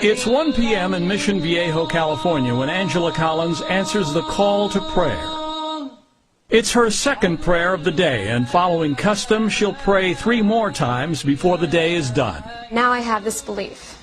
It's 1 p.m. in Mission Viejo, California, when Angela Collins answers the call to prayer. It's her second prayer of the day, and following custom, she'll pray 3 more times before the day is done. Now I have this belief,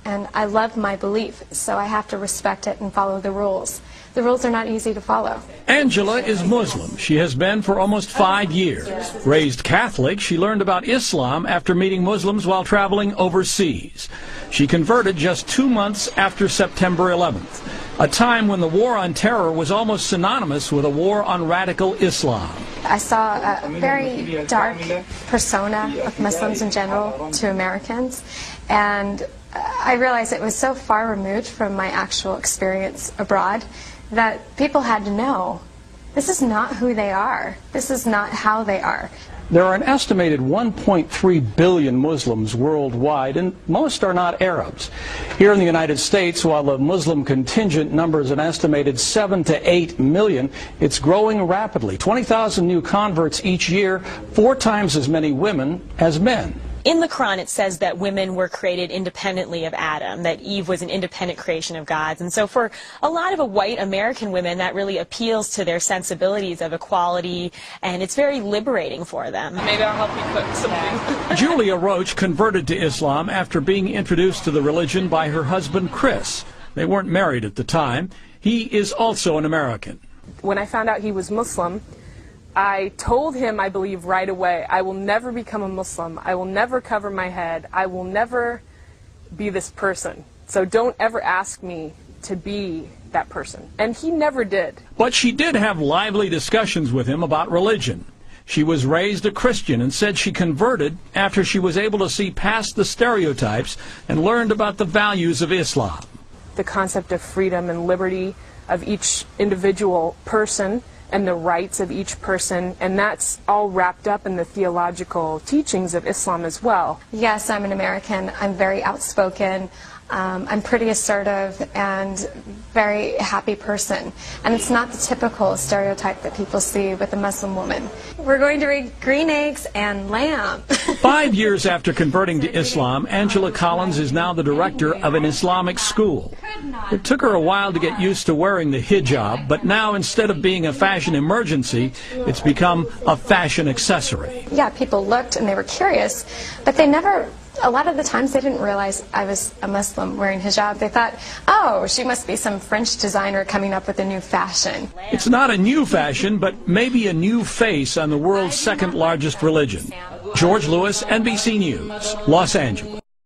and I love my belief, so I have to respect it and follow the rules. The rules are not easy to follow. Angela is Muslim. She has been for almost 5 years. Raised Catholic, she learned about Islam after meeting Muslims while traveling overseas. She converted just 2 months after September 11th, a time when the war on terror was almost synonymous with a war on radical Islam. I saw a very dark persona of Muslims in general to Americans, and I realized it was so far removed from my actual experience abroad that people had to know this is not who they are. This is not how they are. There are an estimated 1.3 billion Muslims worldwide, and most are not Arabs. Here in the United States, while the Muslim contingent numbers an estimated 7 to 8 million, it's growing rapidly. 20,000 new converts each year, 4 times as many women as men. In the Quran, it says that women were created independently of Adam, that Eve was an independent creation of God's. And so for a lot of white American women, that really appeals to their sensibilities of equality, and it's very liberating for them. Maybe I'll help you cook something. Julia Roach converted to Islam after being introduced to the religion by her husband, Chris. They weren't married at the time. He is also an American. When I found out he was Muslim, I told him, I believe, right away, I will never become a Muslim. I will never cover my head. I will never be this person. So don't ever ask me to be that person. And he never did. But she did have lively discussions with him about religion. She was raised a Christian and said she converted after she was able to see past the stereotypes and learned about the values of Islam. The concept of freedom and liberty of each individual person and the rights of each person, and that's all wrapped up in the theological teachings of Islam as well. Yes, I'm an American. I'm very outspoken. I'm pretty assertive and very happy person. And it's not the typical stereotype that people see with a Muslim woman. We're going to read green eggs and lamb. 5 years after converting to Islam, Angela Collins is now the director of an Islamic school. It took her a while to get used to wearing the hijab, but now instead of being a fashion emergency, it's become a fashion accessory. Yeah, people looked and they were curious, but they never... A lot of the times they didn't realize I was a Muslim wearing hijab. They thought, oh, she must be some French designer coming up with a new fashion. It's not a new fashion, but maybe a new face on the world's second largest religion. George Lewis, NBC News, Los Angeles.